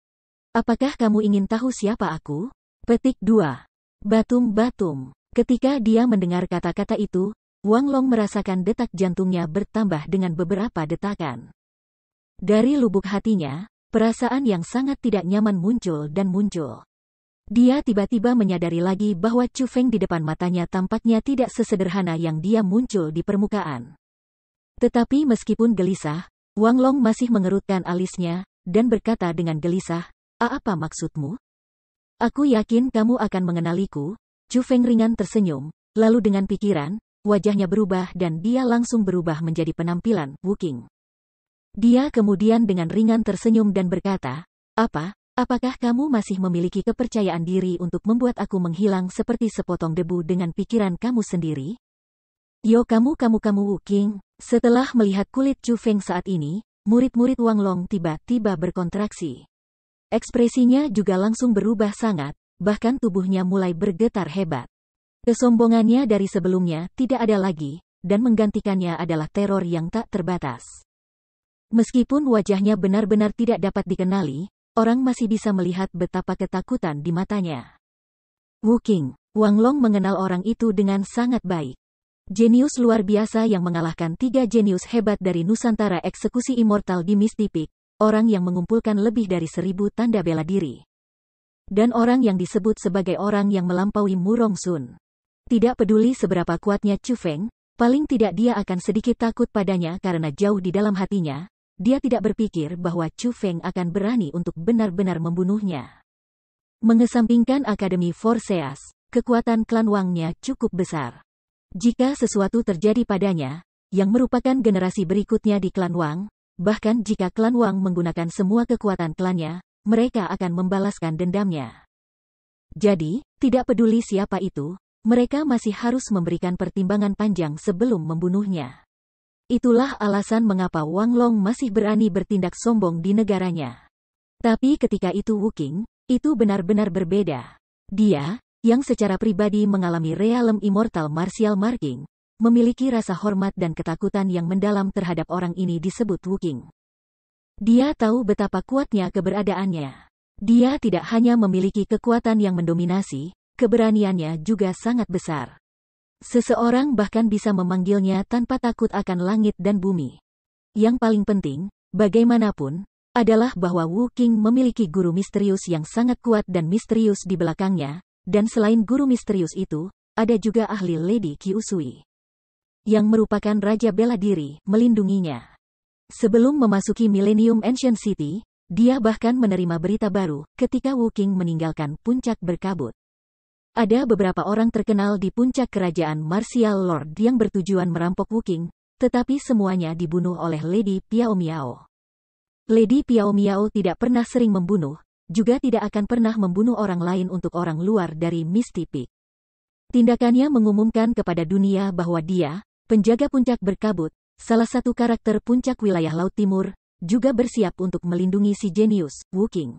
Apakah kamu ingin tahu siapa aku?" Petik 2. Batum-batum. Ketika dia mendengar kata-kata itu, Wang Long merasakan detak jantungnya bertambah dengan beberapa detakan. Dari lubuk hatinya, perasaan yang sangat tidak nyaman muncul dan muncul. Dia tiba-tiba menyadari lagi bahwa Chu Feng di depan matanya tampaknya tidak sesederhana yang dia muncul di permukaan. Tetapi meskipun gelisah, Wang Long masih mengerutkan alisnya, dan berkata dengan gelisah, "Apa maksudmu? Aku yakin kamu akan mengenaliku." Chu Feng ringan tersenyum, lalu dengan pikiran, wajahnya berubah dan dia langsung berubah menjadi penampilan Wu Qing. Dia kemudian dengan ringan tersenyum dan berkata, Apakah kamu masih memiliki kepercayaan diri untuk membuat aku menghilang seperti sepotong debu dengan pikiran kamu sendiri? Yo kamu Wu Qing." Setelah melihat kulit Chu Feng saat ini, murid-murid Wang Long tiba-tiba berkontraksi. Ekspresinya juga langsung berubah sangat, bahkan tubuhnya mulai bergetar hebat. Kesombongannya dari sebelumnya tidak ada lagi, dan menggantikannya adalah teror yang tak terbatas. Meskipun wajahnya benar-benar tidak dapat dikenali, orang masih bisa melihat betapa ketakutan di matanya. Wu Qing. Wang Long mengenal orang itu dengan sangat baik. Jenius luar biasa yang mengalahkan 3 jenius hebat dari Nusantara eksekusi immortal di Misty Peak, orang yang mengumpulkan lebih dari 1000 tanda bela diri. Dan orang yang disebut sebagai orang yang melampaui Murong Sun. Tidak peduli seberapa kuatnya Chu Feng, paling tidak dia akan sedikit takut padanya karena jauh di dalam hatinya, dia tidak berpikir bahwa Chu Feng akan berani untuk benar-benar membunuhnya. Mengesampingkan Akademi Forseas, kekuatan klan Wang-nya cukup besar. Jika sesuatu terjadi padanya, yang merupakan generasi berikutnya di klan Wang, bahkan jika klan Wang menggunakan semua kekuatan klannya, mereka akan membalaskan dendamnya. Jadi, tidak peduli siapa itu, mereka masih harus memberikan pertimbangan panjang sebelum membunuhnya. Itulah alasan mengapa Wang Long masih berani bertindak sombong di negaranya. Tapi ketika itu Wu Qing, itu benar-benar berbeda. Dia, yang secara pribadi mengalami realem immortal martial marking, memiliki rasa hormat dan ketakutan yang mendalam terhadap orang ini disebut Wu Qing. Dia tahu betapa kuatnya keberadaannya. Dia tidak hanya memiliki kekuatan yang mendominasi, keberaniannya juga sangat besar. Seseorang bahkan bisa memanggilnya tanpa takut akan langit dan bumi. Yang paling penting, bagaimanapun, adalah bahwa Wu Qing memiliki guru misterius yang sangat kuat dan misterius di belakangnya, dan selain guru misterius itu, ada juga ahli Lady Qiusui, yang merupakan raja bela diri, melindunginya. Sebelum memasuki Millennium Ancient City, dia bahkan menerima berita baru ketika Wu Qing meninggalkan puncak berkabut. Ada beberapa orang terkenal di puncak kerajaan Martial Lord yang bertujuan merampok Wu Qing, tetapi semuanya dibunuh oleh Lady Piao Miao. Lady Piao Miao tidak pernah sering membunuh, juga tidak akan pernah membunuh orang lain untuk orang luar dari Misty Peak. Tindakannya mengumumkan kepada dunia bahwa dia, penjaga puncak berkabut, salah satu karakter puncak wilayah Laut Timur, juga bersiap untuk melindungi si jenius, Wu Qing.